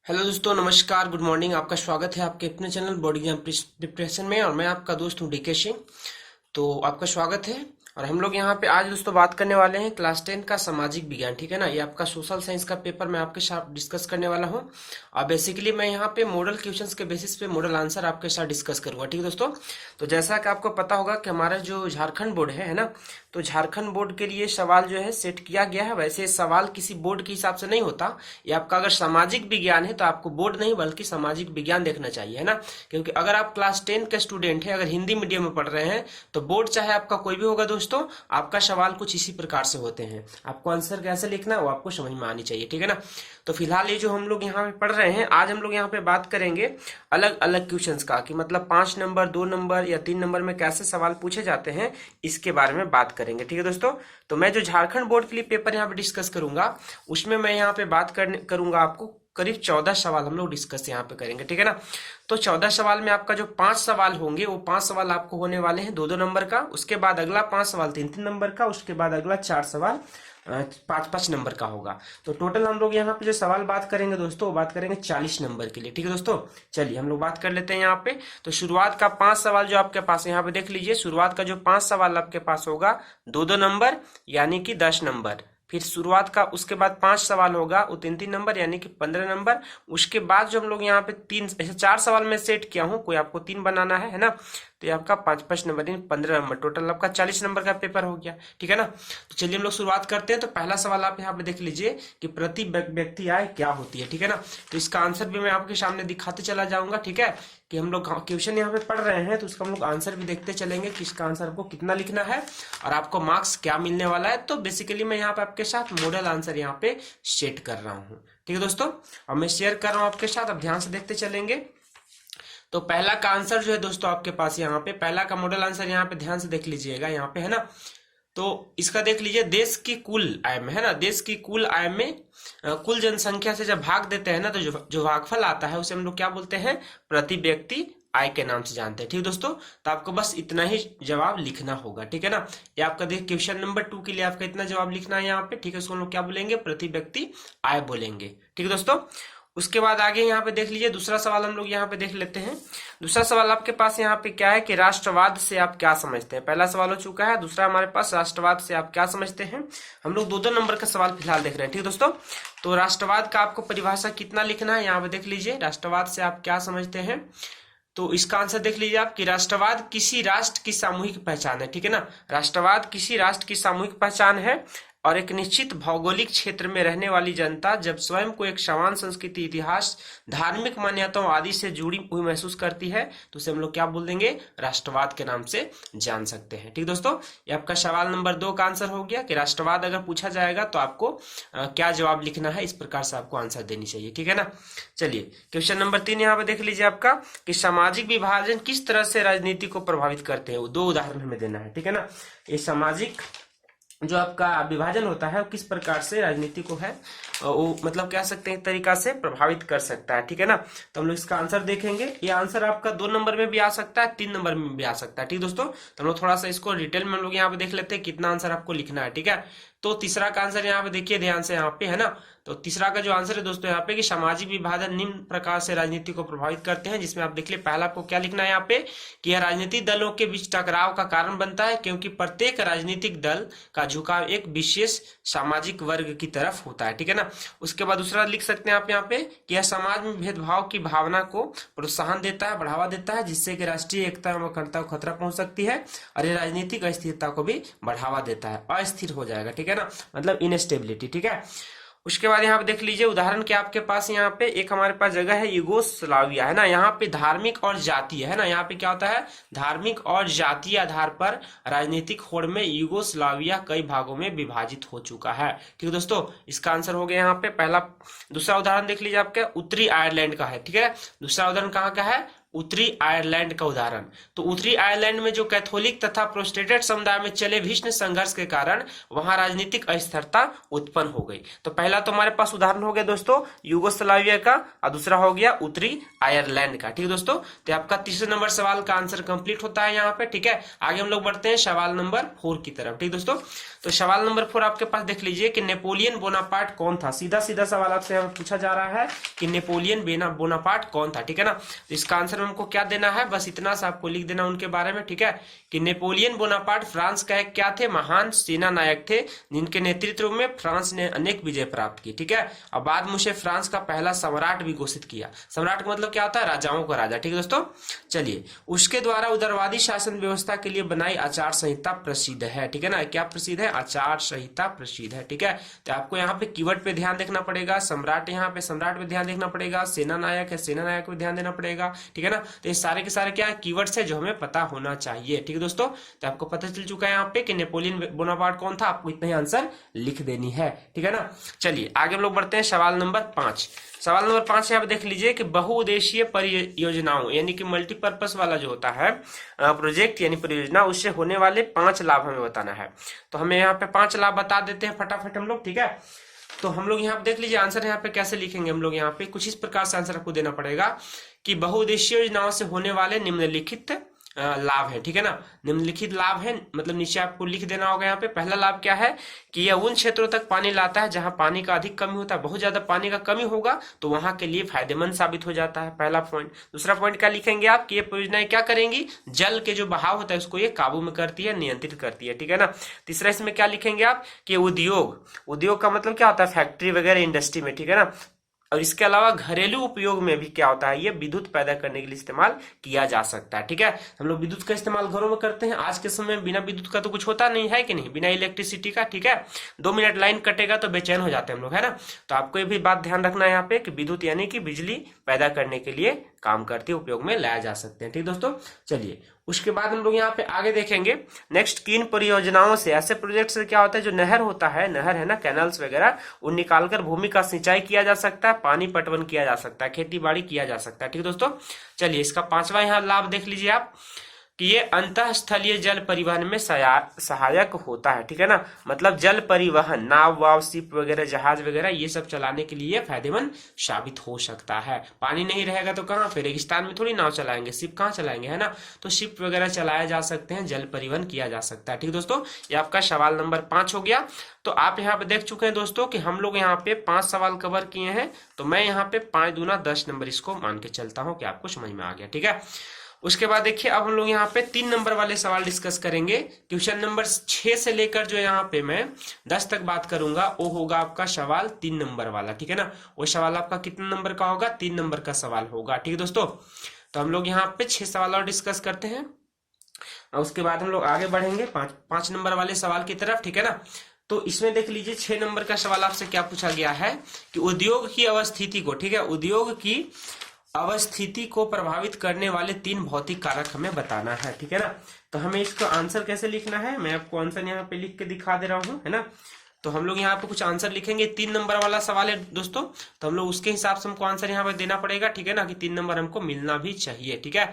Hello दोस्तों, नमस्कार, good morning. आपका स्वागत है आपके अपने चैनल बॉडी एग्जाम प्रिपरेशन में। और मैं आपका दोस्त हूं डीके सिंह। तो आपका स्वागत है। और हम लोग यहाँ पे आज दोस्तों बात करने वाले हैं क्लास 10 का सामाजिक विज्ञान। ठीक है ना, ये आपका सोशल साइंस का पेपर मैं आपके साथ डिस्कस करने वाला हूँ। और बेसिकली मैं यहाँ पे मॉडल क्वेश्चंस के बेसिस पे मॉडल आंसर आपके साथ डिस्कस करूंगा। ठीक है दोस्तों, तो जैसा कि आपको पता होगा कि हमारा जो झारखंड बोर्ड है ना, तो झारखंड बोर्ड के लिए सवाल जो है सेट किया गया है। वैसे सवाल किसी बोर्ड के हिसाब से नहीं होता। ये आपका अगर सामाजिक विज्ञान है तो आपको बोर्ड नहीं बल्कि सामाजिक विज्ञान देखना चाहिए, है ना। क्योंकि अगर आप क्लास 10 के स्टूडेंट हैं, अगर हिंदी मीडियम में पढ़ रहे हैं, तो बोर्ड चाहे आपका कोई भी होगा दोस्तों, आपका सवाल कुछ इसी प्रकार से होते हैं। आपको आंसर कैसे लिखना है वो आपको समझ में आनी चाहिए। ठीक है ना। तो फिलहाल ये जो हम लोग यहाँ पे पढ़ रहे हैं, आज हम लोग यहाँ पे बात करेंगे अलग अलग क्वेश्चंस का, कि मतलब 5 नंबर, 2 नंबर या 3 नंबर में कैसे सवाल पूछे जाते हैं, इसके बारे में बात करेंगे। ठीक है दोस्तों, तो मैं जो झारखंड बोर्ड के लिए पेपर यहाँ पे डिस्कस करूंगा, उसमें मैं यहाँ पे बात करूंगा आपको करीब 14 सवाल हम लोग डिस्कस यहाँ पे करेंगे। ठीक है ना। तो 14 सवाल में आपका जो 5 सवाल होंगे, वो 5 सवाल आपको होने वाले हैं 2-2 नंबर का। उसके बाद अगला 5 सवाल 3-3 नंबर का। उसके बाद अगला 4 सवाल 5-5 नंबर का होगा। तो टोटल हम लोग यहाँ पे जो सवाल बात करेंगे दोस्तों, वो बात करेंगे 40 नंबर के लिए। ठीक है दोस्तों, चलिए हम लोग बात कर लेते हैं यहाँ पे। तो शुरुआत का 5 सवाल जो आपके पास है, यहाँ पे देख लीजिए, शुरुआत का जो 5 सवाल आपके पास होगा 2-2 नंबर यानी कि 10 नंबर। फिर शुरुआत का उसके बाद 5 सवाल होगा, वो 3-3 नंबर यानी कि 15 नंबर। उसके बाद जो हम लोग यहाँ पे 3 ऐसे 4 सवाल में सेट किया हूँ, कोई आपको 3 बनाना है ना, तो ये आपका 5-5 नंबर यानी 15 नंबर, टोटल आपका 40 नंबर का पेपर हो गया। ठीक है ना। तो चलिए हम लोग शुरुआत करते हैं। तो पहला सवाल आप यहाँ पे देख लीजिए कि प्रति व्यक्ति आय क्या होती है। ठीक है ना। तो इसका आंसर भी मैं आपके सामने दिखाते चला जाऊंगा। ठीक है, कि हम लोग क्वेश्चन यहाँ पे पढ़ रहे हैं तो उसका हम लोग आंसर भी देखते चलेंगे कि इसका आंसर आपको कितना लिखना है और आपको मार्क्स क्या मिलने वाला है। तो बेसिकली मैं यहाँ पे आपके साथ मॉडल आंसर यहाँ पे सेट कर रहा हूँ। ठीक है दोस्तों, और मैं शेयर कर रहा हूँ आपके साथ, अब ध्यान से देखते चलेंगे। तो पहला का आंसर जो है दोस्तों आपके पास यहाँ पे, पहला का मॉडल आंसर यहाँ पे ध्यान से देख लीजिएगा, यहाँ पे है ना। तो इसका देख लीजिए, देश की कुल आय में, है ना, देश की कुल आय में कुल जनसंख्या से जब भाग देते हैं ना, तो जो भागफल आता है उसे हम लोग क्या बोलते हैं, प्रति व्यक्ति आय के नाम से जानते हैं। ठीक दोस्तों, तो आपको बस इतना ही जवाब लिखना होगा। ठीक है ना। ये आपका देख क्वेश्चन नंबर 2 के लिए आपका इतना जवाब लिखना है यहाँ पे। ठीक है, उसको हम लोग क्या बोलेंगे, प्रति व्यक्ति आय बोलेंगे। ठीक है दोस्तों, उसके बाद आगे यहाँ पे देख लीजिए, दूसरा सवाल हम लोग यहाँ पे देख लेते हैं। दूसरा सवाल आपके पास यहाँ पे क्या है कि राष्ट्रवाद से आप क्या समझते हैं। पहला सवाल हो चुका है, दूसरा हमारे पास राष्ट्रवाद से आप क्या समझते हैं। हम लोग 2-2 नंबर का सवाल फिलहाल देख रहे हैं। ठीक है दोस्तों, तो राष्ट्रवाद का आपको परिभाषा कितना लिखना है, यहाँ पे देख लीजिए, राष्ट्रवाद से आप क्या समझते हैं। तो इसका आंसर देख लीजिए आप कि राष्ट्रवाद किसी राष्ट्र की सामूहिक पहचान है। ठीक है ना, राष्ट्रवाद किसी राष्ट्र की सामूहिक पहचान है और एक निश्चित भौगोलिक क्षेत्र में रहने वाली जनता जब स्वयं को एक समान संस्कृति, इतिहास, धार्मिक मान्यताओं आदि से जुड़ी हुई महसूस करती है, तो उसे हम लोग क्या बोल देंगे, राष्ट्रवाद के नाम से जान सकते हैं। ठीक दोस्तों, ये आपका सवाल नंबर 2 का आंसर हो गया कि राष्ट्रवाद अगर पूछा जाएगा तो आपको क्या जवाब लिखना है, इस प्रकार से आपको आंसर देनी चाहिए। ठीक है ना। चलिए क्वेश्चन नंबर 3 यहाँ पे देख लीजिए आपका कि सामाजिक विभाजन किस तरह से राजनीति को प्रभावित करते हैं। 2 उदाहरण हमें देना है। ठीक है ना, ये सामाजिक जो आपका विभाजन होता है वो किस प्रकार से राजनीति को है वो मतलब कह सकते हैं एक तरीका से प्रभावित कर सकता है। ठीक है ना। तो हम लोग इसका आंसर देखेंगे। ये आंसर आपका 2 नंबर में भी आ सकता है, 3 नंबर में भी आ सकता है। ठीक दोस्तों, तो हम लोग थोड़ा सा इसको डिटेल में हम लोग यहाँ पे देख लेते हैं कितना आंसर आपको लिखना है। ठीक है, तो तीसरा का आंसर यहाँ पे देखिए ध्यान से, यहाँ पे है ना। तो तीसरा का जो आंसर है दोस्तों यहाँ पे कि सामाजिक विभाजन निम्न प्रकार से राजनीति को प्रभावित करते हैं, जिसमें आप देख लिए पहला आपको क्या लिखना है यहाँ पे कि यह राजनीतिक दलों के बीच टकराव का कारण बनता है, क्योंकि प्रत्येक राजनीतिक दल का झुकाव एक विशेष सामाजिक वर्ग की तरफ होता है। ठीक है ना। उसके बाद दूसरा लिख सकते हैं आप यहाँ पे कि यह समाज में भेदभाव की भावना को प्रोत्साहन देता है, बढ़ावा देता है, जिससे कि राष्ट्रीय एकता एवं अखंडता को खतरा पहुंच सकती है, और यह राजनीतिक अस्थिरता को भी बढ़ावा देता है, अस्थिर हो जाएगा। ठीक है ना, मतलब इनस्टेबिलिटी। ठीक है, उसके बाद यहाँ पे देख लीजिए उदाहरण के आपके पास यहाँ पे एक हमारे पास जगह है यूगोस्लाविया, है ना। यहाँ पे धार्मिक और जातीय, है ना, यहाँ पे क्या होता है, धार्मिक और जातीय आधार पर राजनीतिक होड़ में यूगोस्लाविया कई भागों में विभाजित हो चुका है। ठीक है दोस्तों, इसका आंसर हो गया यहाँ पे पहला। दूसरा उदाहरण देख लीजिए आपका उत्तरी आयरलैंड का है। ठीक है, दूसरा उदाहरण कहाँ का है, उत्तरी आयरलैंड का उदाहरण। तो उत्तरी आयरलैंड में जो कैथोलिक तथा प्रोटेस्टेंट समुदाय में चले भीषण संघर्ष के कारण वहां राजनीतिक अस्थिरता उत्पन्न हो गई। तो पहला तो हमारे पास उदाहरण हो गया दोस्तों यूगोस्लाविया का, और दूसरा हो गया उत्तरी आयरलैंड का। ठीक है दोस्तों, तो आपका तीसरे नंबर सवाल का आंसर कंप्लीट होता है यहाँ पे। ठीक है, आगे हम लोग बढ़ते हैं सवाल नंबर 4 की तरफ। ठीक दोस्तों, तो सवाल नंबर 4 आपके पास देख लीजिए कि नेपोलियन बोनापार्ट कौन था। सीधा सीधा सवाल आपसे यहाँ पूछा जा रहा है कि नेपोलियन बोनापार्ट कौन था। ठीक है ना, तो इसका आंसर हमको क्या देना है, बस इतना सा आपको लिख देना उनके बारे में। ठीक है, कि नेपोलियन बोनापार्ट फ्रांस का एक क्या थे, महान सेना नायक थे, जिनके नेतृत्व में फ्रांस ने अनेक विजय प्राप्त की। ठीक है, और बाद में उसे फ्रांस का पहला सम्राट भी घोषित किया। सम्राट का मतलब क्या होता है, राजाओं का राजा। ठीक है दोस्तों, चलिए, उसके द्वारा उदारवादी शासन व्यवस्था के लिए बनाई आचार संहिता प्रसिद्ध है। ठीक है ना, क्या प्रसिद्ध है, आचार संहिता प्रसिद्ध है। ठीक है, तो आपको यहाँ पे कीवर्ड पे ध्यान देखना पड़ेगा, सम्राट यहाँ पे सम्राट पे ध्यान देखना पड़ेगा, सेना नायक है सेना नायक पे ध्यान देना पड़ेगा। ठीक है ना, तो ये सारे के सारे क्या कीवर्ड्स है जो हमें पता होना चाहिए। ठीक है दोस्तों, तो आपको पता चल चुका है यहाँ पे कि नेपोलियन बोनापार्ट कौन था, आपको इतना ही आंसर लिख देनी है। ठीक है ना, चलिए आगे हम लोग बढ़ते हैं सवाल नंबर 5। सवाल नंबर 5 यहाँ पे देख लीजिए कि बहुउद्देशीय परियोजनाओं यानी कि मल्टीपर्पस वाला जो होता है प्रोजेक्ट यानी परियोजना, उससे होने वाले 5 लाभ हमें बताना है। तो हमें यहाँ पे 5 लाभ बता देते हैं फटाफट हम लोग। ठीक है, तो हम लोग यहाँ पे देख लीजिए आंसर यहाँ पे कैसे लिखेंगे। हम लोग यहाँ पे कुछ इस प्रकार से आंसर आपको देना पड़ेगा कि बहुउद्देशीय योजनाओं से होने वाले निम्नलिखित लाभ है। ठीक है ना, निम्नलिखित लाभ है मतलब नीचे आपको लिख देना होगा। यहाँ पे पहला लाभ क्या है कि यह उन क्षेत्रों तक पानी लाता है जहां पानी का अधिक कमी होता है। बहुत ज्यादा पानी का कमी होगा तो वहां के लिए फायदेमंद साबित हो जाता है, पहला पॉइंट। दूसरा पॉइंट क्या लिखेंगे आप कि ये परियोजनाएं क्या करेंगी, जल के जो बहाव होता है उसको ये काबू में करती है, नियंत्रित करती है। ठीक है ना, तीसरा इसमें क्या लिखेंगे आप कि उद्योग का मतलब क्या होता है, फैक्ट्री वगैरह इंडस्ट्री में। ठीक है ना, और इसके अलावा घरेलू उपयोग में भी क्या होता है, ये विद्युत पैदा करने के लिए इस्तेमाल किया जा सकता है। ठीक है, हम लोग विद्युत का इस्तेमाल घरों में करते हैं। आज के समय में बिना विद्युत का तो कुछ होता नहीं है कि नहीं, बिना इलेक्ट्रिसिटी का। ठीक है, 2 मिनट लाइन कटेगा तो बेचैन हो जाते हैं हम लोग, है ना। तो आपको ये भी बात ध्यान रखना है यहाँ पे कि विद्युत यानी कि बिजली पैदा करने के लिए काम करती है, उपयोग में लाया जा सकते हैं। ठीक दोस्तों, चलिए उसके बाद हम लोग यहाँ पे आगे देखेंगे नेक्स्ट किन परियोजनाओं से, ऐसे प्रोजेक्ट से क्या होता है जो नहर होता है, नहर है ना, कैनल्स वगैरह, उन निकालकर भूमि का सिंचाई किया जा सकता है, पानी पटवन किया जा सकता है, खेती बाड़ी किया जा सकता है। ठीक दोस्तों, चलिए इसका 5वां यहाँ लाभ देख लीजिए आप कि ये अंतःस्थलीय जल परिवहन में सहायक होता है। ठीक है ना, मतलब जल परिवहन, नाव वाव शिप वगैरह जहाज वगैरह ये सब चलाने के लिए फायदेमंद साबित हो सकता है। पानी नहीं रहेगा तो कहाँ पे, रेगिस्तान में थोड़ी नाव चलाएंगे, शिप कहाँ चलाएंगे, है ना। तो शिप वगैरह चलाए जा सकते हैं, जल परिवहन किया जा सकता है। ठीक दोस्तों, ये आपका सवाल नंबर 5 हो गया। तो आप यहाँ पे देख चुके हैं दोस्तों कि हम लोग यहाँ पे 5 सवाल कवर किए हैं। तो मैं यहाँ पे 5 दूना 10 नंबर इसको मान के चलता हूँ कि आपको समझ में आ गया। ठीक है, उसके बाद देखिए अब हम लोग यहाँ पे 3 नंबर वाले सवाल डिस्कस करेंगे। क्वेश्चन नंबर 6 से लेकर जो यहाँ पे मैं 10 तक बात करूंगा वो होगा आपका सवाल 3 नंबर वाला। ठीक है ना, वो सवाल आपका कितने नंबर का होगा, 3 नंबर का सवाल होगा। ठीक है दोस्तों, तो हम लोग यहाँ पे 6 सवाल और डिस्कस करते हैं और उसके बाद हम लोग आगे बढ़ेंगे 5 नंबर वाले सवाल की तरफ। ठीक है ना, तो इसमें देख लीजिए 6 नंबर का सवाल आपसे क्या पूछा गया है कि उद्योग की अवस्थिति को, ठीक है, उद्योग की अवस्थिति को प्रभावित करने वाले 3 भौतिक कारक हमें बताना है। ठीक है ना, तो हमें इसका आंसर कैसे लिखना है, मैं आपको आंसर यहाँ पे लिख के दिखा दे रहा हूँ, है ना। तो हम लोग यहाँ पे कुछ आंसर लिखेंगे, 3 नंबर वाला सवाल है दोस्तों, तो हम लोग उसके हिसाब से हमको आंसर यहाँ पे देना पड़ेगा। ठीक है ना, कि 3 नंबर हमको मिलना भी चाहिए। ठीक है,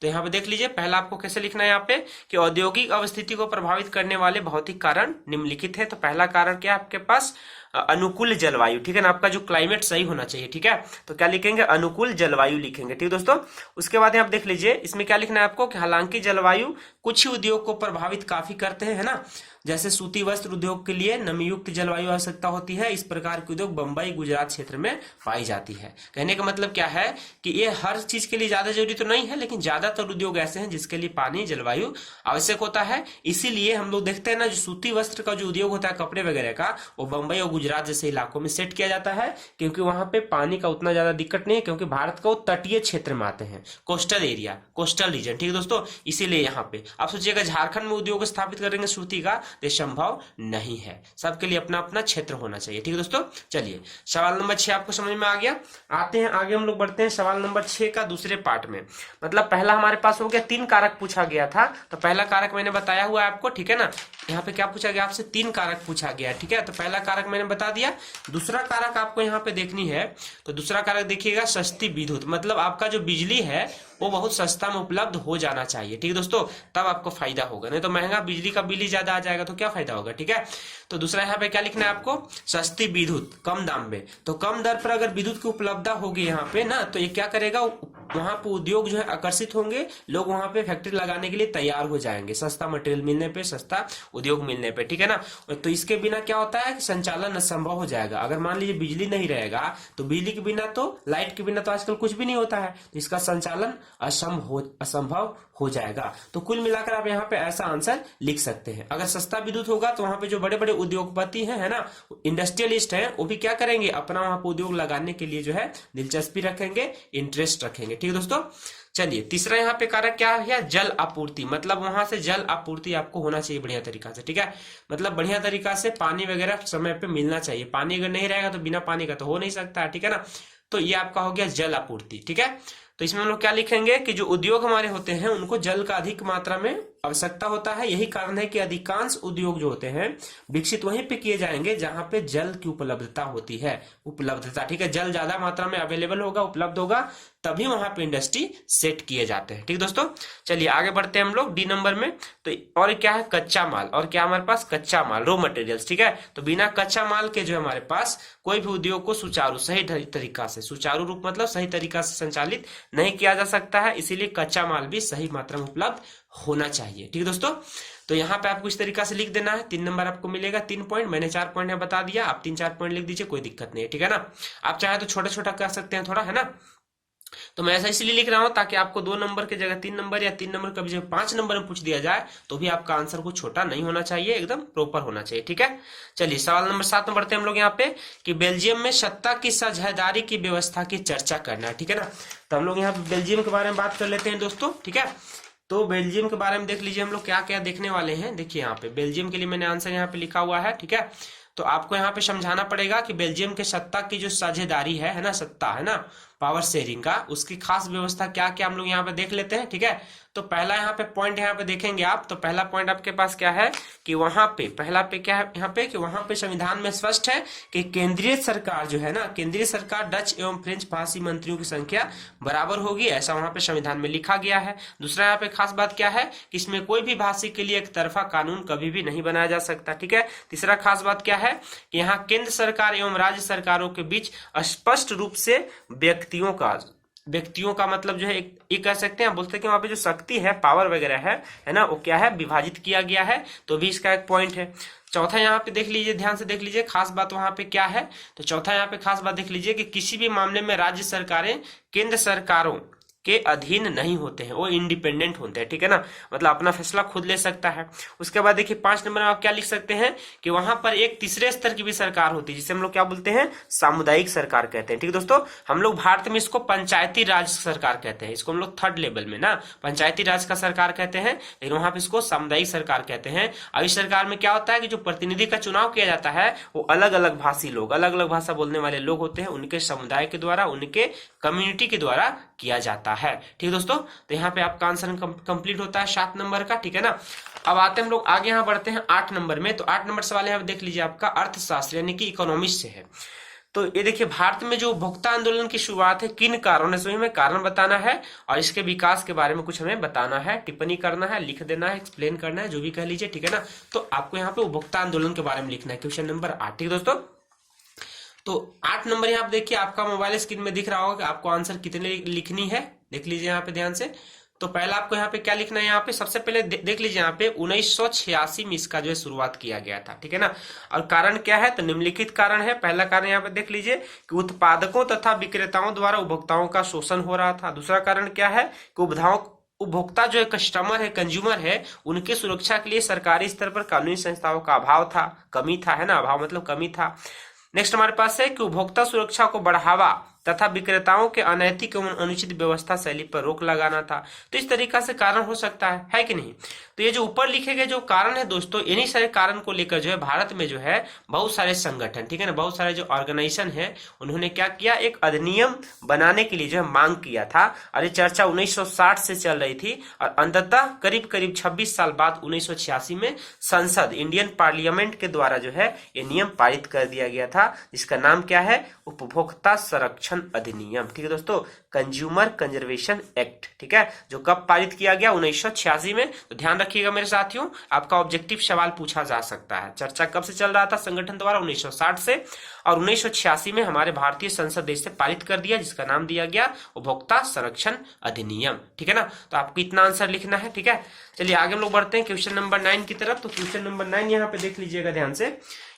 तो यहाँ पे देख लीजिए पहला आपको कैसे लिखना है यहाँ पे कि औद्योगिक अवस्थिति को प्रभावित करने वाले भौतिक कारण निम्नलिखित है। तो पहला कारण क्या है आपके पास, अनुकूल जलवायु। ठीक है ना, आपका जो क्लाइमेट सही होना चाहिए। ठीक है, तो क्या लिखेंगे, अनुकूल जलवायु लिखेंगे। ठीक दोस्तों, उसके बाद यहाँ पे देख लीजिए इसमें क्या लिखना है आपको कि हालांकि जलवायु कुछ ही उद्योग को प्रभावित काफी करते हैं, है ना। जैसे सूती वस्त्र उद्योग के लिए नमीयुक्त जलवायु आवश्यकता होती है, इस प्रकार के उद्योग बंबई गुजरात क्षेत्र में पाई जाती है। कहने का मतलब क्या है कि ये हर चीज के लिए ज्यादा जरूरी तो नहीं है, लेकिन ज्यादातर उद्योग ऐसे हैं जिसके लिए पानी जलवायु आवश्यक होता है। इसीलिए हम लोग देखते हैं ना, जो सूती वस्त्र का जो उद्योग होता है कपड़े वगैरह का, वो बंबई और गुजरात जैसे इलाकों में सेट किया जाता है, क्योंकि वहां पे पानी का उतना ज्यादा दिक्कत नहीं है, क्योंकि भारत का वो तटीय क्षेत्र में आते हैं, कोस्टल एरिया, कोस्टल रीजन। ठीक है दोस्तों, इसीलिए यहाँ पे आप सोचिएगा झारखंड में उद्योग स्थापित करेंगे सूती का, तो संभव नहीं है, सबके लिए अपना अपना क्षेत्र होना चाहिए। ठीक है दोस्तों, चलिए सवाल नंबर 6 आपको समझ में आ गया। आते हैं आगे, हम लोग बढ़ते हैं सवाल नंबर 6 का दूसरे पार्ट में। मतलब पहला हमारे पास हो गया 3 कारक पूछा गया था, तो पहला कारक मैंने बताया हुआ है आपको। ठीक है ना, यहाँ पे क्या पूछा गया आपसे, 3 कारक पूछा गया। ठीक है, तो पहला कारक मैंने बता दिया। दूसरा कारक आपको यहाँ पे देखनी है, तो दूसरा कारक देखिएगा सस्ती विद्युत, मतलब आपका जो बिजली है वो बहुत सस्ता में उपलब्ध हो जाना चाहिए। ठीक है दोस्तों, तब आपको फायदा होगा, नहीं तो महंगा बिजली का बिल ही ज्यादा आ जाएगा तो क्या फायदा होगा। ठीक है, तो दूसरा यहाँ पे क्या लिखना है आपको, सस्ती विद्युत कम दाम में। तो कम दर पर अगर विद्युत की उपलब्धता होगी यहाँ पे ना, तो ये क्या करेगा, वहां पे उद्योग जो है आकर्षित होंगे, लोग वहां पे फैक्ट्री लगाने के लिए तैयार हो जाएंगे, सस्ता मटेरियल मिलने पे, सस्ता उद्योग मिलने पे। ठीक है ना, तो इसके बिना क्या होता है कि संचालन असंभव हो जाएगा। अगर मान लीजिए बिजली नहीं रहेगा, तो बिजली के बिना तो, लाइट के बिना तो आजकल कुछ भी नहीं होता है, तो इसका संचालन असंभव हो जाएगा। तो कुल मिलाकर आप यहाँ पे ऐसा आंसर लिख सकते हैं। अगर सस्ता विद्युत होगा तो वहां पे जो बड़े बड़े उद्योगपति हैं, है ना, इंडस्ट्रियलिस्ट हैं, वो भी क्या करेंगे, अपना वहां पे उद्योग लगाने के लिए जो है दिलचस्पी रखेंगे, इंटरेस्ट रखेंगे। ठीक है दोस्तों, चलिए तीसरा यहाँ पे कारक क्या है, जल आपूर्ति, मतलब वहां से जल आपूर्ति आपको होना चाहिए बढ़िया तरीका से। ठीक है, मतलब बढ़िया तरीका से पानी वगैरह समय पे मिलना चाहिए। पानी अगर नहीं रहेगा तो बिना पानी का तो हो नहीं सकता। ठीक है ना, तो ये आपका हो गया जल आपूर्ति। ठीक है, तो इसमें हम लोग क्या लिखेंगे कि जो उद्योग हमारे होते हैं उनको जल का अधिक मात्रा में आवश्यकता होता है। यही कारण है कि अधिकांश उद्योग जो होते हैं विकसित वहीं पे किए जाएंगे जहां पे जल की उपलब्धता होती है, उपलब्धता। ठीक है, जल ज्यादा मात्रा में अवेलेबल होगा, उपलब्ध होगा, तभी वहां पे इंडस्ट्री सेट किए जाते हैं। ठीक दोस्तों, चलिए आगे बढ़ते हैं हम लोग डी नंबर में। तो और क्या है, कच्चा माल। और क्या हमारे पास, कच्चा माल, रॉ मटेरियल्स। ठीक है, तो बिना कच्चा माल के जो हमारे पास कोई भी उद्योग को सुचारू सही तरीका से, सुचारू रूप मतलब सही तरीका से संचालित नहीं किया जा सकता है, इसीलिए कच्चा माल भी सही मात्रा में उपलब्ध होना चाहिए। ठीक है दोस्तों, तो यहाँ पे आपको इस तरीका से लिख देना है। 3 नंबर आपको मिलेगा, 3 पॉइंट, मैंने 4 पॉइंट है बता दिया, आप 3-4 पॉइंट लिख दीजिए, कोई दिक्कत नहीं है। ठीक है ना, आप चाहे तो छोटा छोटा कर सकते हैं थोड़ा, है ना, तो मैं ऐसा इसलिए लिख रहा हूं ताकि आपको 2 नंबर की जगह 3 नंबर या 3 नंबर कभी जब 5 नंबर में पूछ दिया जाए तो भी आपका आंसर कुछ छोटा नहीं होना चाहिए, एकदम प्रॉपर होना चाहिए। ठीक है, चलिए सवाल नंबर 7 में बढ़ते हैं हम लोग यहाँ पे कि बेल्जियम में सत्ता की साझेदारी की व्यवस्था की चर्चा करना है। ठीक है ना, तो हम लोग यहाँ पे बेल्जियम के बारे में बात कर लेते हैं दोस्तों। ठीक है, तो बेल्जियम के बारे में देख लीजिए हम लोग क्या क्या देखने वाले हैं। देखिए यहाँ पे बेल्जियम के लिए मैंने आंसर यहाँ पे लिखा हुआ है। ठीक है, तो आपको यहाँ पे समझाना पड़ेगा कि बेल्जियम के सत्ता की जो साझेदारी है ना, सत्ता है ना, पावर शेयरिंग का, उसकी खास व्यवस्था क्या क्या हम लोग यहाँ पे देख लेते हैं। ठीक है, तो पहला यहाँ पे पॉइंट यहाँ पे देखेंगे आप, तो पहला पॉइंट आपके पास क्या है कि वहां पे पहला पे क्या है यहाँ पे कि वहां पे संविधान में स्पष्ट है कि केंद्रीय सरकार जो है ना, केंद्रीय सरकार डच एवं फ्रेंच भाषी मंत्रियों की संख्या बराबर होगी, ऐसा वहां पे संविधान में लिखा गया है। दूसरा यहाँ पे खास बात क्या है कि इसमें कोई भी भाषी के लिए एक तरफा कानून कभी भी नहीं बनाया जा सकता। ठीक है, तीसरा खास बात क्या है कि यहाँ केंद्र सरकार एवं राज्य सरकारों के बीच स्पष्ट रूप से व्यक्तियों का मतलब जो है एक कह सकते हैं, बोलते हैं कि वहां पे जो शक्ति है, पावर वगैरह है ना, वो क्या है, विभाजित किया गया है, तो भी इसका एक पॉइंट है। चौथा यहाँ पे देख लीजिए, ध्यान से देख लीजिए, खास बात वहां पे क्या है, तो चौथा यहाँ पे खास बात देख लीजिए कि किसी भी मामले में राज्य सरकारें केंद्र सरकारों के अधीन नहीं होते हैं, वो इंडिपेंडेंट होते हैं। ठीक है ना, मतलब अपना फैसला खुद ले सकता है। उसके बाद देखिए 5 नंबर में आप क्या लिख सकते हैं कि वहां पर एक तीसरे स्तर की भी सरकार होती है, जिसे हम लोग क्या बोलते हैं, सामुदायिक सरकार कहते हैं। ठीक है दोस्तों, हम लोग भारत में इसको पंचायती राज सरकार कहते हैं, इसको हम लोग 3rd लेवल में ना पंचायती राज का सरकार कहते हैं, लेकिन वहां पर इसको सामुदायिक सरकार कहते हैं। अब इस सरकार में क्या होता है कि जो प्रतिनिधि का चुनाव किया जाता है वो अलग अलग भाषी लोग, अलग अलग भाषा बोलने वाले लोग होते हैं, उनके समुदाय के द्वारा, उनके कम्युनिटी के द्वारा किया जाता है। ठीक है दोस्तों, तो यहाँ पे आपका आंसर कंप्लीट होता है 7 नंबर का। ठीक है ना, अब आते हैं हम लोग आगे, यहाँ बढ़ते हैं 8 नंबर में। तो 8 नंबर सवाल यहाँ पे देख लीजिए, आपका अर्थशास्त्र यानी कि इकोनॉमिक्स से है। तो ये देखिए, भारत में जो उपभोक्ता आंदोलन की शुरुआत है किन कारणों से, हमें कारण बताना है और इसके विकास के बारे में कुछ हमें बताना है, टिप्पणी करना है, लिख देना है, एक्सप्लेन करना है, जो भी कह लीजिए। ठीक है ना, तो आपको यहाँ पे उपभोक्ता आंदोलन के बारे में लिखना है, क्वेश्चन नंबर 8। ठीक है दोस्तों, तो 8 नंबर यहाँ पे देखिए, आपका मोबाइल स्क्रीन में दिख रहा होगा कि आपको आंसर कितने लिखनी है, देख लीजिए यहाँ पे ध्यान से। तो पहला आपको यहाँ पे क्या लिखना है, यहाँ पे सबसे पहले देख लीजिए, यहाँ पे 1986 में इसका जो है शुरुआत किया गया था। ठीक है ना, और कारण क्या है, तो निम्नलिखित कारण है। पहला कारण यहाँ पे देख लीजिए कि उत्पादकों तथा विक्रेताओं द्वारा उपभोक्ताओं का शोषण हो रहा था। दूसरा कारण क्या है कि उपभोक्ता जो है, कस्टमर है, कंज्यूमर है, उनके सुरक्षा के लिए सरकारी स्तर पर कानूनी संस्थाओं का अभाव था, कमी था, है ना, अभाव मतलब कमी था। नेक्स्ट हमारे पास है कि उपभोक्ता सुरक्षा को बढ़ावा तथा विक्रेताओं के अनैतिक एवं अनुचित व्यवस्था शैली पर रोक लगाना था। तो इस तरीका से कारण हो सकता है कि नहीं। तो ये जो ऊपर लिखे गए जो कारण है दोस्तों, इन्हीं सारे कारण को लेकर जो है भारत में जो है बहुत सारे संगठन, ठीक है ना, बहुत सारे जो ऑर्गेनाइजेशन है, उन्होंने क्या किया, एक अधिनियम बनाने के लिए जो है मांग किया था। और ये चर्चा 1960 से चल रही थी और अंततः करीब करीब 26 साल बाद 1986 में संसद, इंडियन पार्लियामेंट के द्वारा जो है ये नियम पारित कर दिया गया था, जिसका नाम क्या है, उपभोक्ता संरक्षण अधिनियम, ठीक है दोस्तों, कंज्यूमर कंजर्वेशन एक्ट, ठीक है, जो कब पारित किया गया 1986 में। तो ध्यान रखिएगा मेरे साथियों, आपका ऑब्जेक्टिव सवाल पूछा जा सकता है। चर्चा कब से चल रहा था संगठन द्वारा, 1960 से, और 1986 में हमारे भारतीय संसद देश से पारित कर दिया, जिसका नाम दिया गया उपभोक्ता संरक्षण अधिनियम, ठीक है ना। तो आपको इतना आंसर लिखना है, ठीक है। चलिए आगे हम लोग बढ़ते हैं क्वेश्चन नंबर 9 की तरफ। तो क्वेश्चन नंबर 9 यहाँ पे देख लीजिएगा ध्यान से,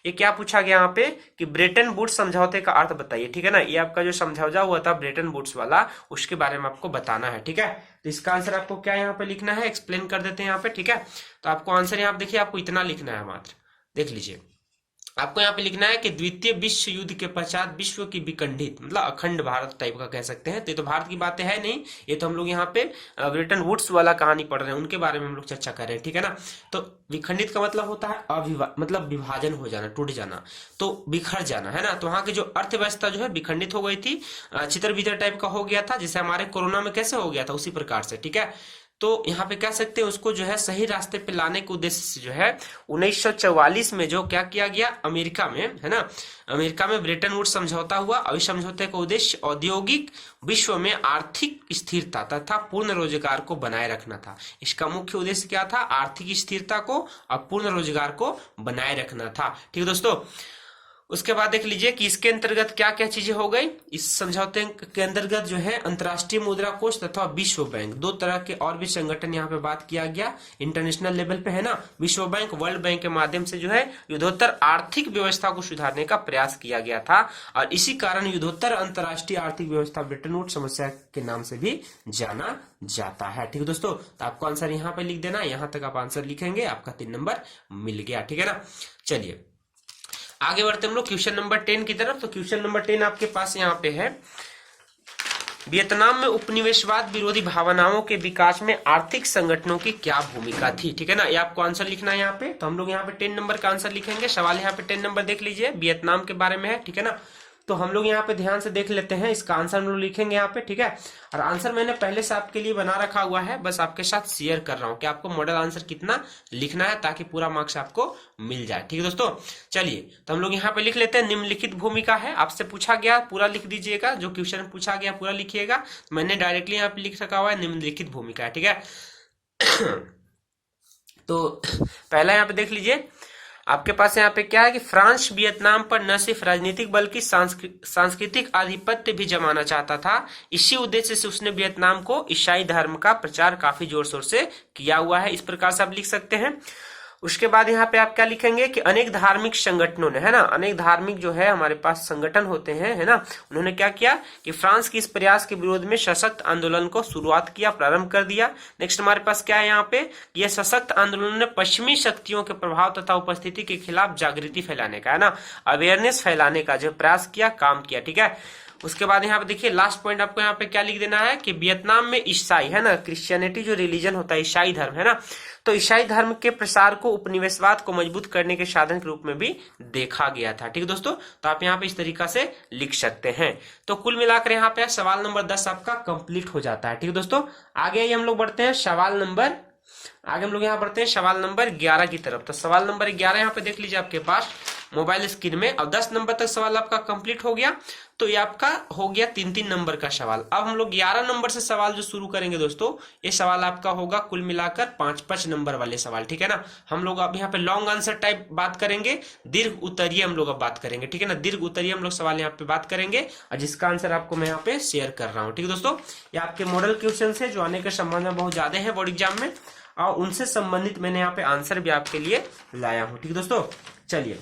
ये क्या पूछा गया यहाँ पे कि ब्रेटन वुड्स समझौते का अर्थ बताइए, ठीक है ना। ये आपका जो समझौता हुआ था ब्रेटन वुड्स वाला, उसके बारे में आपको बताना है, ठीक है। तो इसका आंसर आपको क्या यहाँ पे लिखना है, एक्सप्लेन कर देते हैं यहाँ पे, ठीक है। तो आपको आंसर यहाँ पे देखिए, आपको इतना लिखना है मात्र, देख लीजिए। आपको यहाँ पे लिखना है कि द्वितीय विश्व युद्ध के पश्चात विश्व की विखंडित, मतलब अखंड भारत टाइप का कह सकते हैं। तो ये तो भारत की बातें है नहीं, ये तो हम लोग यहाँ पे ब्रेटन वुड्स वाला कहानी पढ़ रहे हैं, उनके बारे में हम लोग चर्चा कर रहे हैं, ठीक है ना। तो विखंडित का मतलब होता है मतलब विभाजन हो जाना, टूट जाना, तो बिखर जाना, है ना। तो वहां की जो अर्थव्यवस्था जो है विखंडित हो गई थी, चितर वितर टाइप का हो गया था, जैसे हमारे कोरोना में कैसे हो गया था, उसी प्रकार से, ठीक है। तो यहाँ पे कह सकते हैं उसको जो है सही रास्ते पे लाने के उद्देश्य से जो है 1944 में जो क्या किया गया अमेरिका में, है ना, अमेरिका में ब्रेटन वुड्स समझौता हुआ। और इस समझौते का उद्देश्य औद्योगिक विश्व में आर्थिक स्थिरता तथा पूर्ण रोजगार को बनाए रखना था। इसका मुख्य उद्देश्य क्या था, आर्थिक स्थिरता को और पूर्ण रोजगार को बनाए रखना था, ठीक है दोस्तों। उसके बाद देख लीजिए कि इसके अंतर्गत क्या क्या चीजें हो गई। इस समझौते के अंतर्गत जो है अंतर्राष्ट्रीय मुद्रा कोष तथा विश्व बैंक, दो तरह के और भी संगठन यहाँ पे बात किया गया इंटरनेशनल लेवल पे, है ना। विश्व बैंक, वर्ल्ड बैंक के माध्यम से जो है युद्धोत्तर आर्थिक व्यवस्था को सुधारने का प्रयास किया गया था, और इसी कारण युद्धोत्तर अंतर्राष्ट्रीय आर्थिक व्यवस्था ब्रेटन वुड्स समस्या के नाम से भी जाना जाता है, ठीक है दोस्तों। तो आपको आंसर यहाँ पे लिख देना, यहाँ तक आप आंसर लिखेंगे, आपका 3 नंबर मिल गया, ठीक है ना। चलिए आगे बढ़ते हम लोग क्वेश्चन नंबर 10 की तरफ। तो क्वेश्चन नंबर 10 आपके पास यहाँ पे है, वियतनाम में उपनिवेशवाद विरोधी भावनाओं के विकास में आर्थिक संगठनों की क्या भूमिका थी, ठीक है ना। ये आपको आंसर लिखना है यहाँ पे। तो हम लोग यहाँ पे 10 नंबर का आंसर लिखेंगे। सवाल यहाँ पे 10 नंबर देख लीजिए, वियतनाम के बारे में है, ठीक है ना। तो हम लोग यहाँ पे ध्यान से देख लेते हैं, इसका आंसर हम लोग लिखेंगे यहाँ पे, ठीक है। और आंसर मैंने पहले से आपके लिए बना रखा हुआ है, बस आपके साथ शेयर कर रहा हूँ कि आपको मॉडल आंसर कितना लिखना है, ताकि पूरा मार्क्स आपको मिल जाए, ठीक है दोस्तों। चलिए तो हम लोग यहाँ पे लिख लेते हैं, निम्नलिखित भूमिका है, आपसे पूछा गया पूरा लिख दीजिएगा, जो क्वेश्चन पूछा गया पूरा लिखिएगा। मैंने डायरेक्टली यहाँ पे लिख रखा हुआ है निम्नलिखित भूमिका है, ठीक है। तो पहला यहाँ पे देख लीजिए, आपके पास यहाँ पे क्या है कि फ्रांस वियतनाम पर न सिर्फ राजनीतिक बल्कि सांस्कृतिक आधिपत्य भी जमाना चाहता था। इसी उद्देश्य से उसने वियतनाम को ईसाई धर्म का प्रचार काफी जोर शोर से किया हुआ है, इस प्रकार से आप लिख सकते हैं। उसके बाद यहाँ पे आप क्या लिखेंगे कि अनेक धार्मिक संगठनों ने, है ना, अनेक धार्मिक जो है हमारे पास संगठन होते हैं, है ना, उन्होंने क्या किया कि फ्रांस के इस प्रयास के विरोध में सशक्त आंदोलन को शुरुआत किया, प्रारंभ कर दिया। नेक्स्ट हमारे पास क्या है यहाँ पे, यह सशक्त आंदोलन ने पश्चिमी शक्तियों के प्रभाव तथा उपस्थिति के खिलाफ जागृति फैलाने का, है ना, अवेयरनेस फैलाने का जो प्रयास किया, काम किया, ठीक है। उसके बाद यहाँ पे देखिए लास्ट पॉइंट आपको यहाँ पे क्या लिख देना है कि वियतनाम में ईसाई, है ना, क्रिश्चियनिटी जो रिलीजन होता है, ईसाई धर्म, है ना, तो ईसाई धर्म के प्रसार को उपनिवेशवाद को मजबूत करने के साधन के रूप में भी देखा गया था, ठीक है दोस्तों। तो आप यहाँ पे इस तरीका से लिख सकते हैं। तो कुल मिलाकर यहाँ पे सवाल नंबर 10 आपका कंप्लीट हो जाता है, ठीक है दोस्तों। आगे हम लोग बढ़ते हैं सवाल नंबर, आगे हम लोग यहाँ बढ़ते हैं सवाल नंबर 11 की तरफ। तो सवाल नंबर 11 यहाँ पे देख लीजिए आपके पास मोबाइल स्क्रीन में। अब 10 नंबर तक सवाल आपका कंप्लीट हो गया, तो ये आपका हो गया 3-3 नंबर का सवाल। अब हम लोग 11 नंबर से सवाल जो शुरू करेंगे दोस्तों, ये सवाल आपका होगा कुल मिलाकर 5-5 नंबर वाले सवाल, ठीक है ना। हम लोग अब यहाँ पे लॉन्ग आंसर टाइप बात करेंगे, दीर्घ उत्तरीय हम लोग अब बात करेंगे, ठीक है ना। दीर्घ उत्तरीय हम लोग सवाल यहाँ पे बात करेंगे, और जिसका आंसर आपको मैं यहाँ पे शेयर कर रहा हूँ, ठीक है दोस्तों। ये आपके मॉडल क्वेश्चन है जो आने के संबंध में बहुत ज्यादा है बोर्ड एग्जाम में, और उनसे संबंधित मैंने यहाँ पे आंसर भी आपके लिए लाया हूँ, ठीक है दोस्तों। चलिए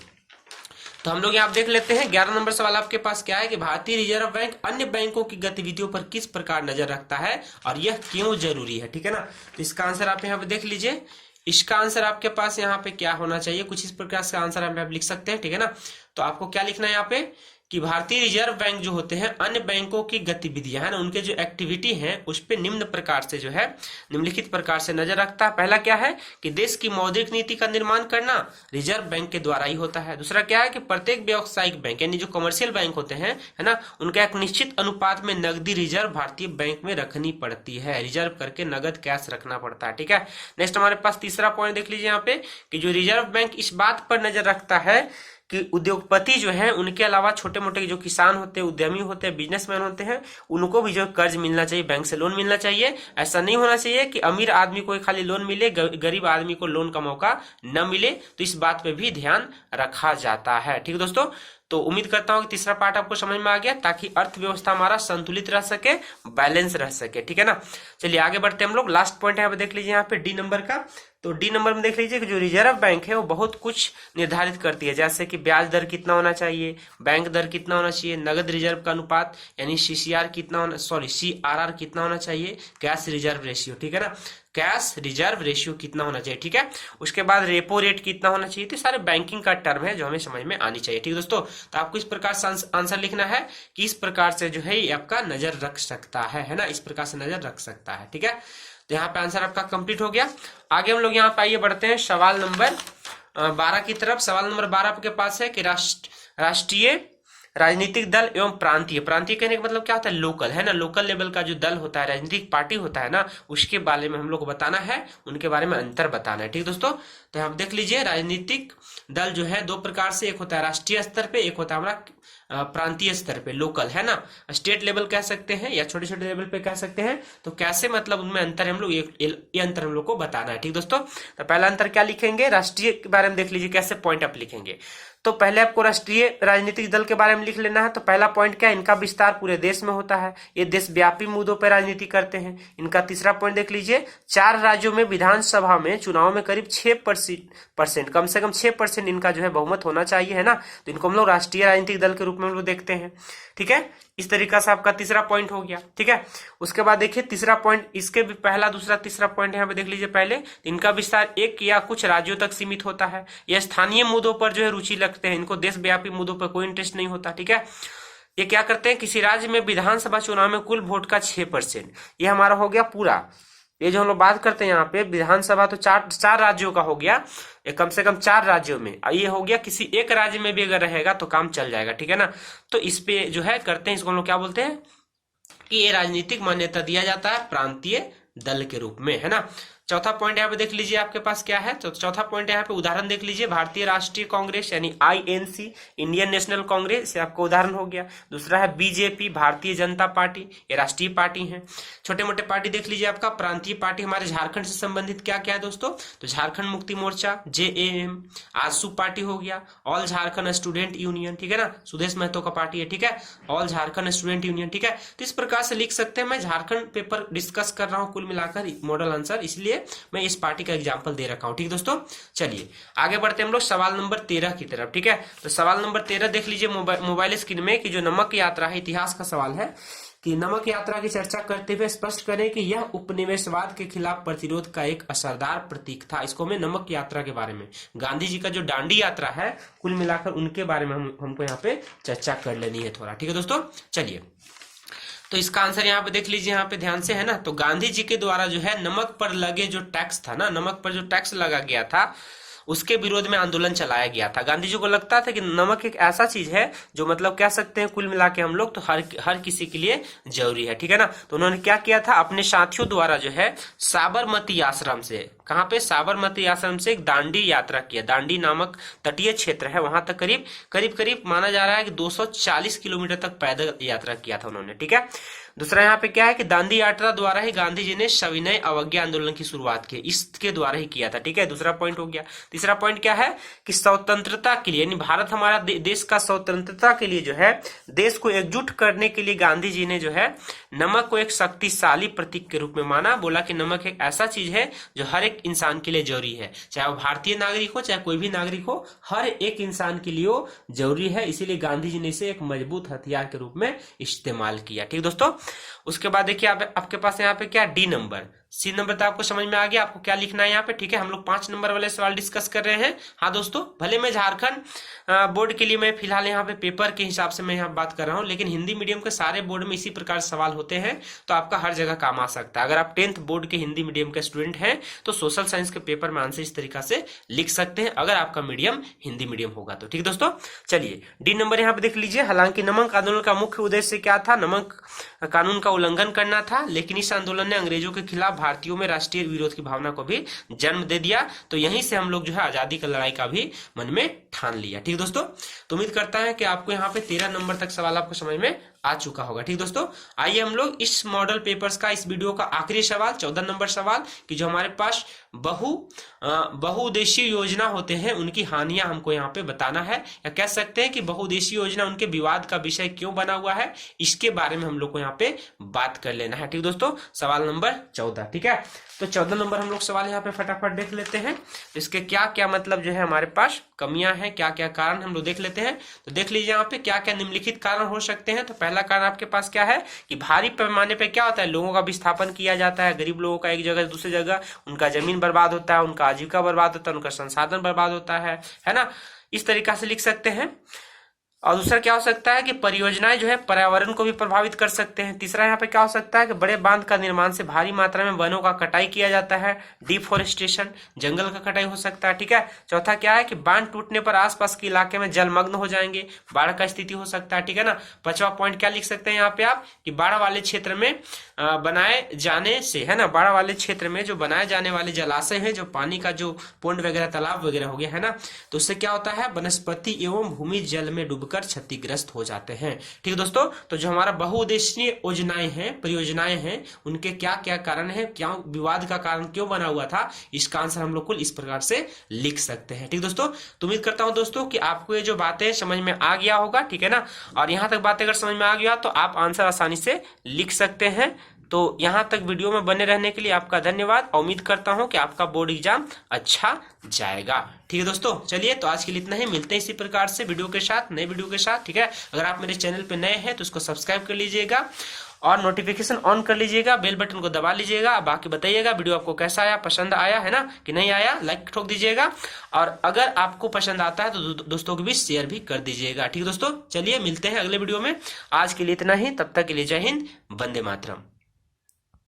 तो हम लोग यहाँ देख लेते हैं 11 नंबर सवाल आपके पास क्या है कि भारतीय रिजर्व बैंक अन्य बैंकों की गतिविधियों पर किस प्रकार नजर रखता है और यह क्यों जरूरी है, ठीक है ना। तो इसका आंसर आप यहाँ पे देख लीजिए, इसका आंसर आपके पास यहाँ पे क्या होना चाहिए, कुछ इस प्रकार का आंसर आप लिख सकते हैं, ठीक है ना। तो आपको क्या लिखना है यहाँ पे कि भारतीय रिजर्व बैंक जो होते हैं अन्य बैंकों की गतिविधियां, है ना, उनके जो एक्टिविटी है उस पे निम्न प्रकार से जो है निम्नलिखित प्रकार से नजर रखता है। पहला क्या है कि देश की मौद्रिक नीति का निर्माण करना रिजर्व बैंक के द्वारा ही होता है। दूसरा क्या है कि प्रत्येक व्यावसायिक बैंक यानी जो कमर्शियल बैंक होते हैं, है ना, उनका एक निश्चित अनुपात में नकदी रिजर्व भारतीय बैंक में रखनी पड़ती है, रिजर्व करके नगद कैश रखना पड़ता है, ठीक है। नेक्स्ट हमारे पास तीसरा पॉइंट देख लीजिए यहाँ पे कि जो रिजर्व बैंक इस बात पर नजर रखता है कि उद्योगपति जो है उनके अलावा छोटे मोटे जो किसान होते हैं, उद्यमी होते हैं, बिजनेसमैन होते हैं, उनको भी जो कर्ज मिलना चाहिए, बैंक से लोन मिलना चाहिए। ऐसा नहीं होना चाहिए कि अमीर आदमी को खाली लोन मिले, गरीब आदमी को लोन का मौका न मिले। तो इस बात पे भी ध्यान रखा जाता है। ठीक है दोस्तों, तो उम्मीद करता हूं कि तीसरा पार्ट आपको समझ में आ गया, ताकि अर्थव्यवस्था हमारा संतुलित रह सके, बैलेंस रह सके। ठीक है ना, चलिए आगे बढ़ते हैं हम लोग। लास्ट पॉइंट यहाँ पे देख लीजिए, यहाँ पे डी नंबर का। तो डी नंबर में देख लीजिए कि जो रिजर्व बैंक है वो बहुत कुछ निर्धारित करती है, जैसे कि ब्याज दर कितना होना चाहिए, बैंक दर कितना होना चाहिए, नगद रिजर्व का अनुपात यानी सीसीआर कितना होना, सॉरी सीआरआर कितना होना चाहिए, कैश रिजर्व रेशियो। ठीक है ना, कैश रिजर्व रेशियो कितना होना चाहिए। ठीक है, उसके बाद रेपो रेट कितना होना चाहिए। तो सारे बैंकिंग का टर्म है जो हमें समझ में आनी चाहिए। ठीक है दोस्तों, तो आपको इस प्रकार से आंसर लिखना है कि इस प्रकार से जो है ये आपका नजर रख सकता है ना, इस प्रकार से नजर रख सकता है। ठीक है, तो यहाँ पे आंसर आपका कंप्लीट हो गया। आगे हम लोग यहाँ पे आइए बढ़ते हैं सवाल नंबर 12 की तरफ। सवाल नंबर 12 आपके पास है कि राष्ट्रीय राजनीतिक दल एवं प्रांतीय, प्रांतीय कहने का मतलब क्या होता है, लोकल, है ना, लोकल लेवल का जो दल होता है, राजनीतिक पार्टी होता है ना, उसके बारे में हम लोग को बताना है, उनके बारे में अंतर बताना है। ठीक दोस्तों, तो आप देख लीजिए राजनीतिक दल जो है दो प्रकार से, एक होता है राष्ट्रीय स्तर पे, एक होता है हमारा प्रांतीय स्तर पे, लोकल, है ना, स्टेट लेवल कह सकते हैं या छोटे छोटे लेवल पे कह सकते हैं। तो कैसे मतलब उनमें अंतर हम लोग, ये अंतर हम लोग को बताना है। ठीक दोस्तों, तो पहला अंतर क्या लिखेंगे, राष्ट्रीय के बारे में देख लीजिए कैसे पॉइंट आप लिखेंगे। तो पहले आपको राष्ट्रीय राजनीतिक दल के बारे में लिख लेना है। तो पहला पॉइंट क्या है, इनका विस्तार पूरे देश में होता है, ये देशव्यापी मुद्दों पर राजनीति करते हैं। इनका तीसरा पॉइंट देख लीजिए, 4 राज्यों में विधानसभा में चुनाव में करीब 6% कम से कम 6% इनका जो है बहुमत होना चाहिए, है ना। तो इनको हम लोग राष्ट्रीय राजनीतिक दल के रूप में हम लोग देखते हैं। ठीक है, इस तरीका से आपका तीसरा पॉइंट हो गया। ठीक है, उसके बाद देखिए तीसरा पॉइंट, इसके भी पहला दूसरा तीसरा पॉइंट यहाँ पे देख लीजिए। पहले इनका विस्तार एक या कुछ राज्यों तक सीमित होता है, यह स्थानीय मुद्दों पर जो है रुचि रखते हैं, इनको देशव्यापी मुद्दों पर कोई इंटरेस्ट नहीं होता। ठीक है, ये क्या करते हैं, किसी राज्य में विधानसभा चुनाव में कुल वोट का 6%, ये हमारा हो गया पूरा। ये जो हम लोग बात करते हैं यहाँ पे विधानसभा, तो चार राज्यों का हो गया, कम से कम 4 राज्यों में, ये हो गया। किसी एक राज्य में भी अगर रहेगा तो काम चल जाएगा। ठीक है ना, तो इस पे जो है करते हैं, इसको हम लोग क्या बोलते हैं कि ये राजनीतिक मान्यता दिया जाता है प्रांतीय दल के रूप में, है ना। चौथा पॉइंट यहाँ पे देख लीजिए आपके पास क्या है। तो चौथा पॉइंट यहाँ पे उदाहरण देख लीजिए, भारतीय राष्ट्रीय कांग्रेस यानी आईएनसी, इंडियन नेशनल कांग्रेस, ये आपका उदाहरण हो गया। दूसरा है बीजेपी, भारतीय जनता पार्टी, ये राष्ट्रीय पार्टी है। छोटे मोटे पार्टी देख लीजिए आपका, प्रांतीय पार्टी हमारे झारखंड से संबंधित क्या क्या है दोस्तों, तो झारखंड मुक्ति मोर्चा, जेएएम, आजसू पार्टी हो गया, ऑल झारखंड स्टूडेंट यूनियन, ठीक है ना, सुदेश महतो का पार्टी है। ठीक है, ऑल झारखंड स्टूडेंट यूनियन। ठीक है, तो इस प्रकार से लिख सकते हैं। मैं झारखंड पेपर डिस्कस कर रहा हूँ कुल मिलाकर मॉडल आंसर, इसलिए मैं इस पार्टी का एग्जांपल दे रखा हूं। ठीक दोस्तों, चलिए आगे बढ़ते हैं हम लोग सवाल नंबर 13 की तरफ। ठीक है, तो सवाल नंबर 13 देख लीजिए मोबाइल स्क्रीन में कि जो नमक यात्रा है, इतिहास का सवाल है कि नमक यात्रा की चर्चा करते हुए स्पष्ट करें कि यह उपनिवेशवाद के खिलाफ प्रतिरोध का एक असरदार प्रतीक था। इसको मैं नमक यात्रा के बारे में, गांधी जी का जो दांडी यात्रा है, कुल मिलाकर उनके बारे में हमको यहाँ पे चर्चा कर लेनी है थोड़ा। ठीक है दोस्तों, चलिए तो इसका आंसर यहाँ पे देख लीजिए, यहाँ पे ध्यान से, है ना। तो गांधी जी के द्वारा जो है नमक पर लगे जो टैक्स था ना, नमक पर जो टैक्स लगा गया था, उसके विरोध में आंदोलन चलाया गया था। गांधी जी को लगता था कि नमक एक ऐसा चीज है जो मतलब कह सकते हैं कुल मिला के हम लोग तो हर किसी के लिए जरूरी है। ठीक है ना, तो उन्होंने क्या किया था, अपने साथियों द्वारा जो है साबरमती आश्रम से, कहाँ पे, साबरमती आश्रम से एक दांडी यात्रा किया। दांडी नामक तटीय क्षेत्र है, वहां तक करीब माना जा रहा है कि 240 किलोमीटर तक पैदल यात्रा किया था उन्होंने। ठीक है, दूसरा यहाँ पे क्या है कि दांडी यात्रा द्वारा ही गांधी जी ने सविनय अवज्ञा आंदोलन की शुरुआत की, इसके द्वारा ही किया था। ठीक है, दूसरा पॉइंट हो गया। तीसरा पॉइंट क्या है कि स्वतंत्रता के लिए, यानी भारत हमारा देश का स्वतंत्रता के लिए जो है, देश को एकजुट करने के लिए गांधी जी ने जो है नमक को एक शक्तिशाली प्रतीक के रूप में माना। बोला कि नमक एक ऐसा चीज है जो हर एक इंसान के लिए जरूरी है, चाहे वो भारतीय नागरिक हो चाहे कोई भी नागरिक हो, हर एक इंसान के लिए जरूरी है। इसीलिए गांधी जी ने इसे एक मजबूत हथियार के रूप में इस्तेमाल किया। ठीक दोस्तों, उसके बाद देखिए आपके पास यहाँ पे क्या, डी नंबर, सी नंबर तो आपको समझ में आ गया आपको क्या लिखना है यहाँ पे। ठीक है, हम लोग 5 नंबर वाले सवाल डिस्कस कर रहे हैं। हाँ दोस्तों, भले मैं झारखंड बोर्ड के लिए मैं फिलहाल यहाँ पे पेपर के हिसाब से मैं यहाँ बात कर रहा हूँ, लेकिन हिंदी मीडियम के सारे बोर्ड में इसी प्रकार सवाल होते हैं, तो आपका हर जगह काम आ सकता है। अगर आप 10th बोर्ड के हिंदी मीडियम के स्टूडेंट हैं तो सोशल साइंस के पेपर में आंसर इस तरीका से लिख सकते हैं, अगर आपका मीडियम हिंदी मीडियम होगा तो। ठीक दोस्तों, चलिए डी नंबर यहाँ पे देख लीजिए। हालांकि नमक आंदोलन का मुख्य उद्देश्य क्या था, नमक कानून का उल्लंघन करना था, लेकिन इस आंदोलन ने अंग्रेजों के खिलाफ भारतीयों में राष्ट्रीय विरोध की भावना को भी जन्म दे दिया। तो यहीं से हम लोग जो है आजादी का लड़ाई का भी मन में ठान लिया। ठीक दोस्तों, तो उम्मीद करता है कि आपको यहाँ पे 13 नंबर तक सवाल आपको समझ में आ चुका होगा। ठीक दोस्तों, आइए हम लोग इस मॉडल पेपर्स का इस वीडियो का आखिरी सवाल 14 नंबर सवाल कि जो हमारे पास बहुउद्देशीय योजना होते हैं उनकी हानियां हमको यहाँ पे बताना है, या कह सकते हैं कि बहुउद्देशीय योजना उनके विवाद का विषय क्यों बना हुआ है, इसके बारे में हम लोग को यहाँ पे बात कर लेना है। ठीक दोस्तों, सवाल नंबर 14। ठीक है, तो 14 नंबर हम लोग सवाल यहाँ पे फटाफट देख लेते हैं। इसके क्या क्या मतलब जो है हमारे पास कमियां हैं, क्या क्या कारण हम लोग देख लेते हैं। तो देख लीजिए यहाँ पे क्या क्या निम्नलिखित कारण हो सकते हैं। तो पहला कारण आपके पास क्या है कि भारी पैमाने पे क्या होता है, लोगों का विस्थापन किया जाता है, गरीब लोगों का एक जगह से दूसरी जगह, उनका जमीन बर्बाद होता है, उनका आजीविका बर्बाद होता है, उनका संसाधन बर्बाद होता है ना। इस तरीका से लिख सकते हैं। और दूसरा क्या हो सकता है कि परियोजनाएं जो है पर्यावरण को भी प्रभावित कर सकते हैं। तीसरा यहाँ पे क्या हो सकता है कि बड़े बांध का निर्माण से भारी मात्रा में वनों का कटाई किया जाता है, डिफोरेस्टेशन, जंगल का कटाई हो सकता है। ठीक है, चौथा क्या है कि बांध टूटने पर आसपास के इलाके में जलमग्न हो जाएंगे, बाढ़ का स्थिति हो सकता है। ठीक है ना। पांचवा पॉइंट क्या लिख सकते हैं यहाँ पे आप कि बाढ़ वाले क्षेत्र में बनाए जाने से, है ना, बाढ़ वाले क्षेत्र में जो बनाए जाने वाले जलाशय है, जो पानी का जो पुंड वगैरह तालाब वगैरह हो गया, है ना, तो उससे क्या होता है वनस्पति एवं भूमि जल में डूबकर क्षतिग्रस्त हो जाते हैं। ठीक दोस्तों, तो जो हमारा बहुउद्देशीय योजनाएं हैं, परियोजनाएं हैं, उनके क्या क्या कारण है, क्या विवाद का कारण क्यों बना हुआ था, इसका आंसर हम लोग कुल इस प्रकार से लिख सकते हैं। ठीक दोस्तों, तो उम्मीद करता हूं दोस्तों कि आपको ये जो बातें समझ में आ गया होगा। ठीक है ना, और यहां तक बातें अगर समझ में आ गया तो आप आंसर आसानी से लिख सकते हैं। तो यहां तक वीडियो में बने रहने के लिए आपका धन्यवाद। उम्मीद करता हूं कि आपका बोर्ड एग्जाम अच्छा जाएगा। ठीक है दोस्तों, चलिए तो आज के लिए इतना ही, मिलते हैं इसी प्रकार से वीडियो के साथ, नए वीडियो के साथ। ठीक है, अगर आप मेरे चैनल पे नए हैं तो उसको सब्सक्राइब कर लीजिएगा और नोटिफिकेशन ऑन कर लीजिएगा, बेल बटन को दबा लीजिएगा। बाकी बताइएगा वीडियो आपको कैसा आया, पसंद आया है ना कि नहीं आया, लाइक ठोक दीजिएगा। और अगर आपको पसंद आता है तो दोस्तों के बीच शेयर भी कर दीजिएगा। ठीक दोस्तों, चलिए मिलते हैं अगले वीडियो में। आज के लिए इतना ही, तब तक के लिए जय हिंद, वंदे मातरम।